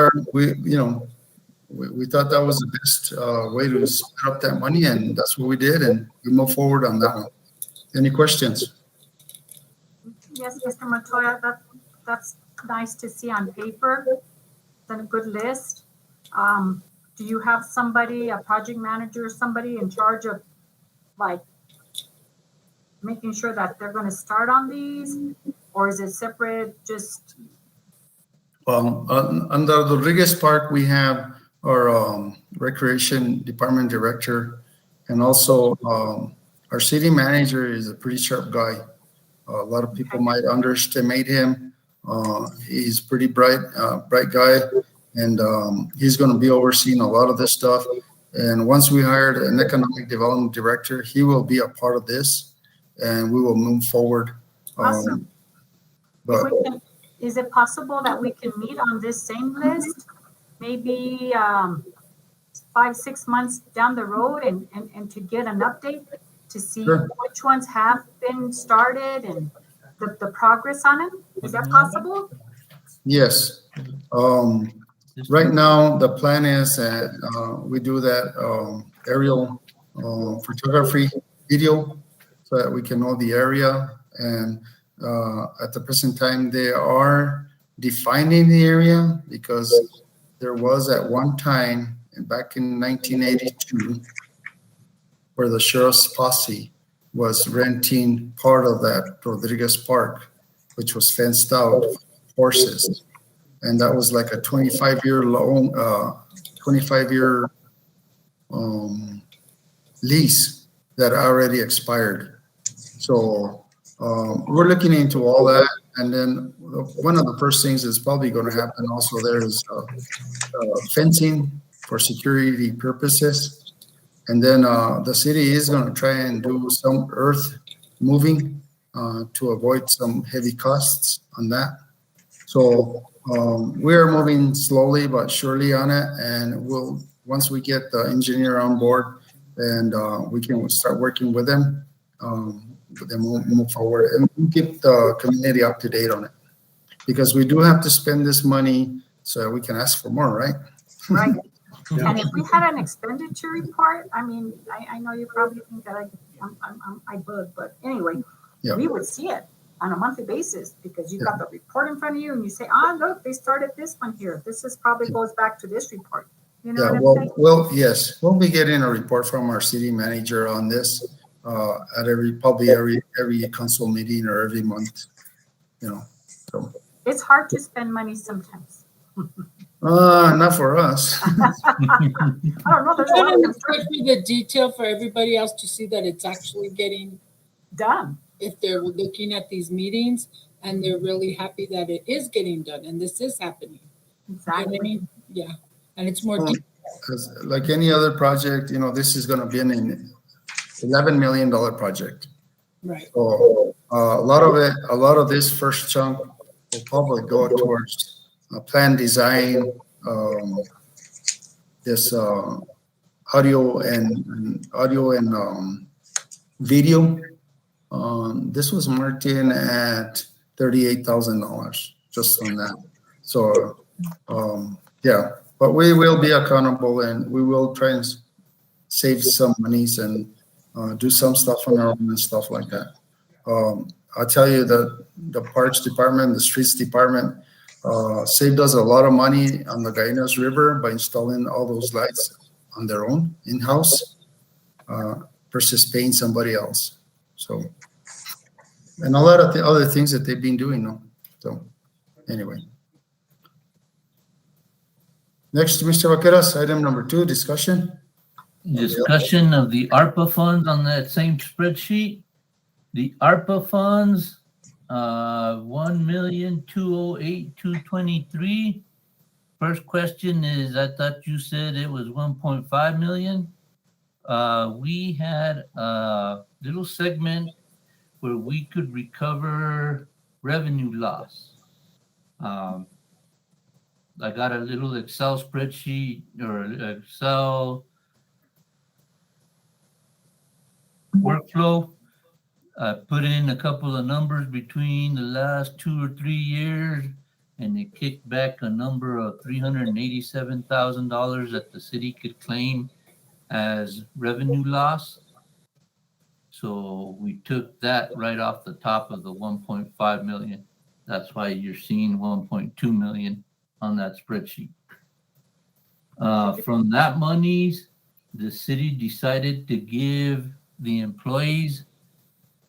thought that was the best way to split up that money, and that's what we did, and we move forward on that one. Any questions? Yes, Mr. Montoya, that's nice to see on paper. It's a good list. Do you have somebody, a project manager, somebody in charge of like making sure that they're going to start on these, or is it separate? Just Well, on the Rodriguez Park, we have our recreation department director, and also our city manager is a pretty sharp guy. A lot of people might underestimate him. He's pretty bright guy, and he's going to be overseeing a lot of this stuff. And once we hired an economic development director, he will be a part of this, and we will move forward. awesome. But Is it possible that we can meet on this same list, maybe 5-6 months down the road, and to get an update to see Sure. which ones have been started and the progress on it? Is that possible? yes, right now the plan is that we do that aerial photography video so that we can know the area, and at the present time they are defining the area, because there was at one time back in 1982 where the sheriff's posse was renting part of that Rodriguez Park, which was fenced out, horses. And that was like a 25-year loan, 25-year lease that already expired. So we're looking into all that. And then one of the first things that's probably going to happen also there is fencing for security purposes. And then the city is going to try and do some earth moving to avoid some heavy costs on that. So we are moving slowly but surely on it, and once we get the engineer on board, and we can start working with them, then we'll move forward and we'll keep the community up to date on it, because we do have to spend this money so we can ask for more, right? Right. And if we had an expenditure report, I mean, I know you probably think that I bug, but anyway, Yeah. we would see it on a monthly basis, because you got the report in front of you and you say, look, they started this one here. This is probably goes back to this report. You know Yeah, what I'm saying? well, yes, we'll be getting a report from our city manager on this at every council meeting or every month, so. It's hard to spend money sometimes. Not for us. I don't know, there's a lot of construction Give me the detail for everybody else to see that it's actually getting, done. if they're looking at these meetings and they're really happy that it is getting done and this is happening. You know what I Exactly. mean? Yeah, and it's more. Because like any other project, this is going to be an $11 million project. Right. So a lot of this first chunk will probably go towards plan design, this audio and video. This was marked in at $38,000 just on that. So yeah, but we will be accountable and we will try and save some monies and do some stuff on our own and stuff like that. I'll tell you that the Parks Department, the Streets Department, saved us a lot of money on the Gainas River by installing all those lights on their own in-house versus paying somebody else. So, and a lot of the other things that they've been doing. No? So, anyway. Next, Mr. Vaqueras, item number 2, discussion. Discussion of the ARPA funds on that same spreadsheet. The ARPA funds, 1,208,223. First question is, I thought you said it was 1.5 million. We had a little segment where we could recover revenue loss. I got a little Excel spreadsheet or Excel workflow. I put in a couple of numbers between the last 2 or 3 years, and it kicked back a number of $387,000 that the city could claim as revenue loss. So we took that right off the top of the 1.5 million. That's why you're seeing 1.2 million on that spreadsheet. From that monies, the city decided to give the employees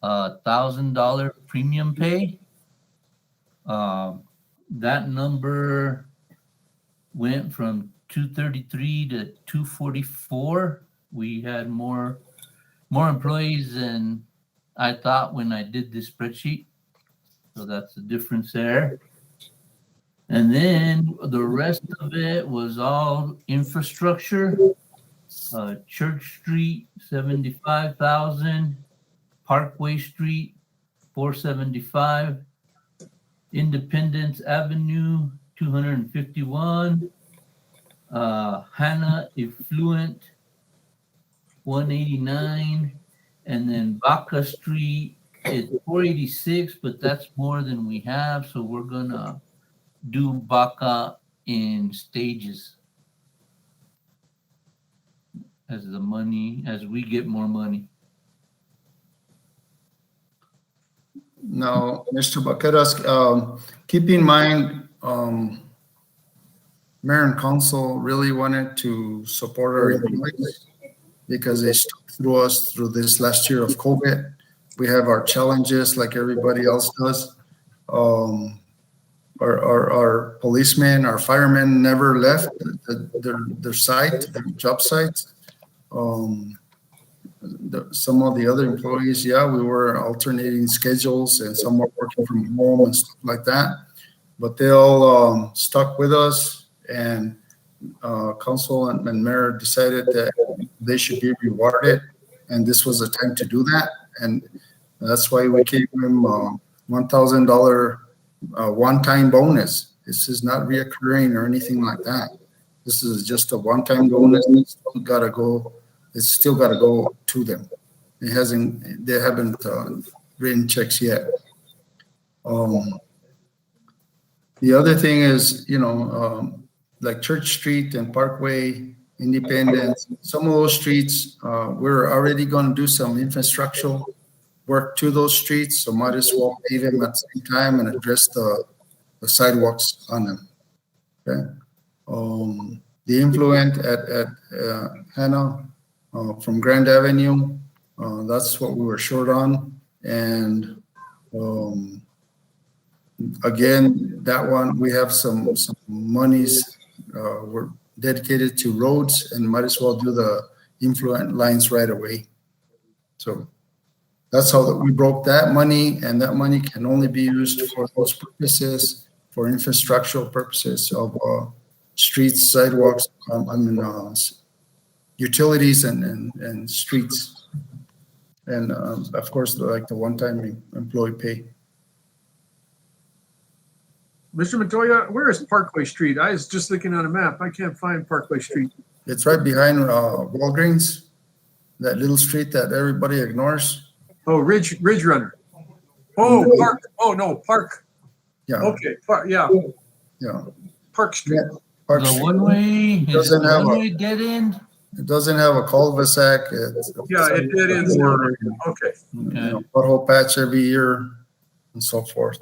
$1,000 premium pay. That number went from 233 to 244. We had more employees than I thought when I did this spreadsheet. So that's the difference there. And then the rest of it was all infrastructure. Church Street, 75,000. Parkway Street, 475. Independence Avenue, 251. Hannah Effluent, 189. And then Baca Street is 486, but that's more than we have. So we're gonna do Baca in stages as we get more money. Now, Mr. Vaqueras, keep in mind, Mayor and Council really wanted to support our employees because they stuck through us through this last year of COVID. We have our challenges like everybody else does. Our policemen, our firemen never left their site, their job sites. Some of the other employees, we were alternating schedules and some were working from home and stuff like that. But they all stuck with us, and Council and Mayor decided that they should be rewarded, and this was the time to do that. And that's why we gave them $1,000 one-time bonus. This is not reoccurring or anything like that. This is just a one-time bonus. It's still got to go to them. They haven't written checks yet. The other thing is, like Church Street and Parkway, Independence, some of those streets, we're already going to do some infrastructural work to those streets, so might as well pave them at the same time and address the sidewalks on them. Okay. The influent at Hannah from Grand Avenue, that's what we were short on. And again, that one, we have some monies were dedicated to roads and might as well do the influent lines right away. So that's how we broke that money, and that money can only be used for those purposes, for infrastructural purposes of streets, sidewalks, utilities and streets. And of course, like the one-time employee pay. Mr. Montoya, where is Parkway Street? I was just looking on a map. I can't find Parkway Street. It's right behind Walgreens, that little street that everybody ignores. Oh, Ridge Runner. Oh, Park. Oh, no, Park. Yeah. Okay. Park. Yeah. Yeah. Park Street. Park The Street. one-way, is it Doesn't the have a- one-way dead end? It doesn't have a cul-de-sac. It's Yeah, it did ends now. Okay. Okay. pothole patch every year and so forth.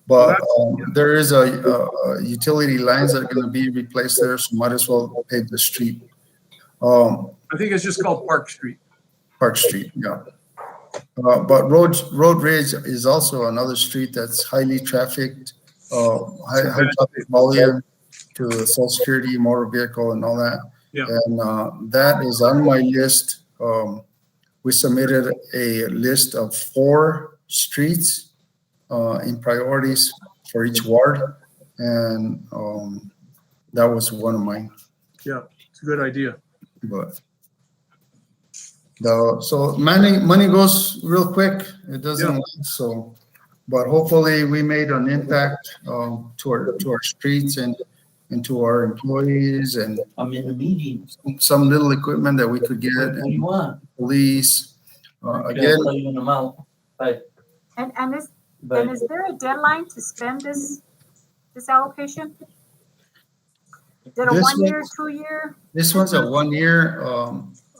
Well, But there is a utility lines that are going to be replaced there, so might as well pave the street. I think it's just called Park Street. Park Street, yeah. But Road Ridge is also another street that's highly trafficked, high traffic volume to Social Security, motor vehicle, and all that. Yeah. And that is on my list. We submitted a list of 4 streets in priorities for each ward, and that was one of mine. Yeah, it's a good idea. But so money goes real quick. It doesn't Yeah. last, so. But hopefully we made an impact to our streets and to our employees and I'm in the meeting. some little equipment that we could get What do you and want? police. Okay, Again, I'll tell you in a month. Bye. And is Bye. there a deadline to spend this allocation? Is it a This 1 year, one's- 2 year? this one's a 1 year.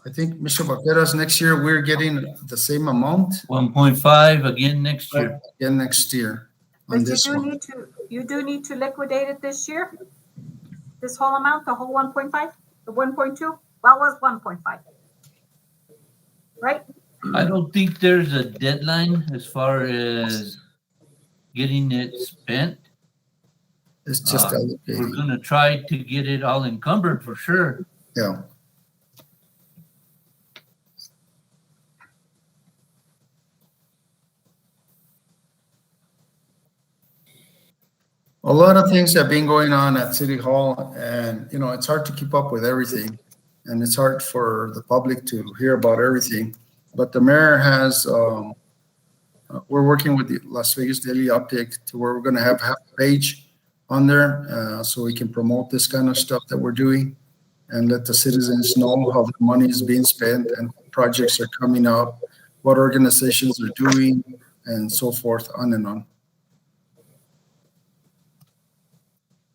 I think Mr. Vaqueras, next year, we're getting the same amount 1.5 again next year. again next year on But this one. you do need to liquidate it this year? This whole amount, the whole 1.5, the 1.2? Well, it was 1.5. Right? I don't think there's a deadline as far as getting it spent. It's just We're allocated, gonna try to get it all encumbered for sure. yeah. A lot of things have been going on at City Hall, and, it's hard to keep up with everything. And it's hard for the public to hear about everything. But the mayor has, we're working with the Las Vegas Daily Update to where we're gonna have half a page on there, so we can promote this kind of stuff that we're doing and let the citizens know how the money is being spent and projects are coming up, what organizations are doing, and so forth, on and on.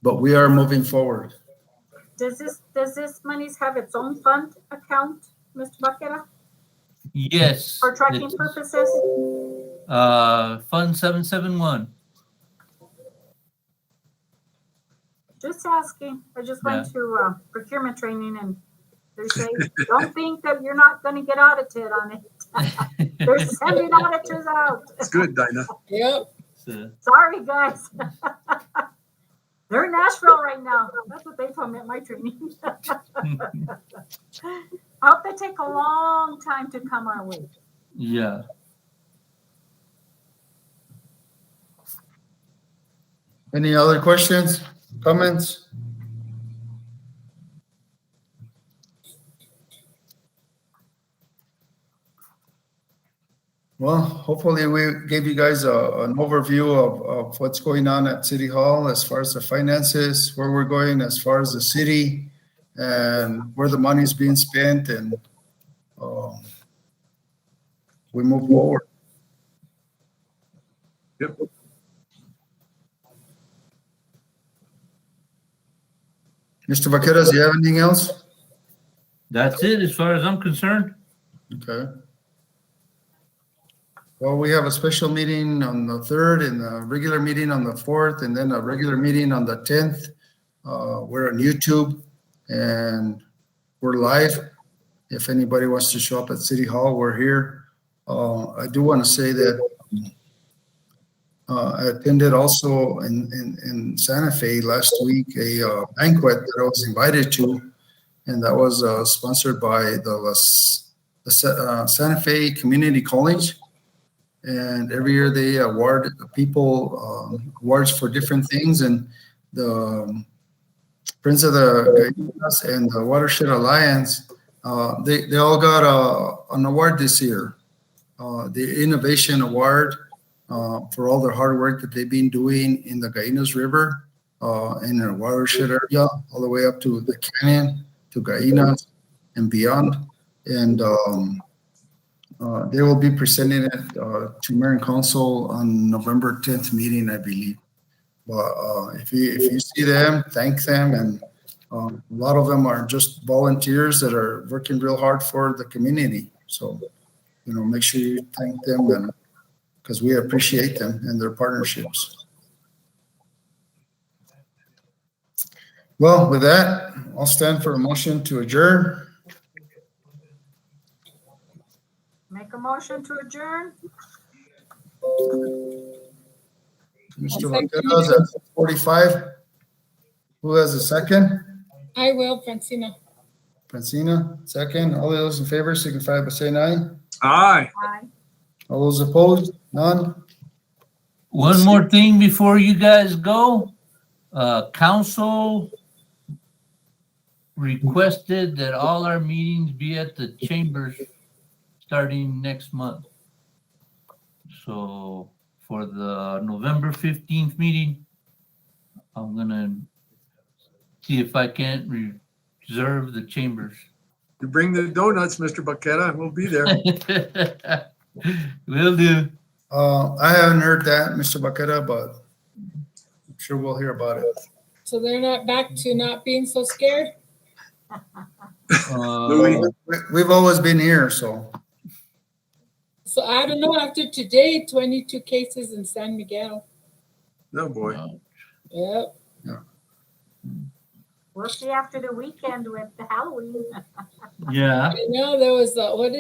But we are moving forward. Does this monies have its own fund account, Mr. Baquera, Yes. for tracking it's, purposes? Fund 771. Just asking. I just went to procurement training and they say, don't think that you're not gonna get audited on it. They're sending auditors out. It's good, Dinah. Yep. So, Sorry, guys. They're in Nashville right now. That's what they told me at my training. I hope they take a long time to come our way. yeah. Any other questions, comments? Well, hopefully we gave you guys an overview of what's going on at City Hall as far as the finances, where we're going as far as the city, and where the money is being spent, and we move forward. Yep. Mr. Vaqueras, do you have anything else? That's it as far as I'm concerned. Okay. Well, we have a special meeting on the 3rd and a regular meeting on the 4th, and then a regular meeting on the 10th. We're on YouTube and we're live. If anybody wants to show up at City Hall, we're here. I do want to say that I attended also in Santa Fe last week a banquet that I was invited to, and that was sponsored by the Santa Fe Community College. And every year they award people awards for different things, and the Prince of the Gallinas and the Watershed Alliance, they all got an award this year, the Innovation Award for all their hard work that they've been doing in the Gallinas River in the watershed area, all the way up to the canyon, to Gallinas and beyond. And they will be presenting it to Mayor and Council on November 10th meeting, I believe. But if you see them, thank them, and A lot of them are just volunteers that are working real hard for the community. So, make sure you thank them, and because we appreciate them and their partnerships. Well, with that, I'll stand for a motion to adjourn. Make a motion to adjourn? Mr. Vaqueros at 45. Who has a second? I will, Francina. Francina, second. All those in favor signify by saying aye. Aye. Aye. All those opposed? None? One more thing before you guys go. Council requested that all our meetings be at the chambers starting next month. So for the November 15th meeting, I'm gonna see if I can't reserve the chambers. You bring the donuts, Mr. Baqueta, we'll be there. Will do. I haven't heard that, Mr. Baqueta, but I'm sure we'll hear about it. So they're not back to not being so scared? Louis. We've always been here, so. So I don't know, after today, 22 cases in San Miguel. No, boy. Yep. We'll see after the weekend with the Halloween. Yeah. I know there was, what did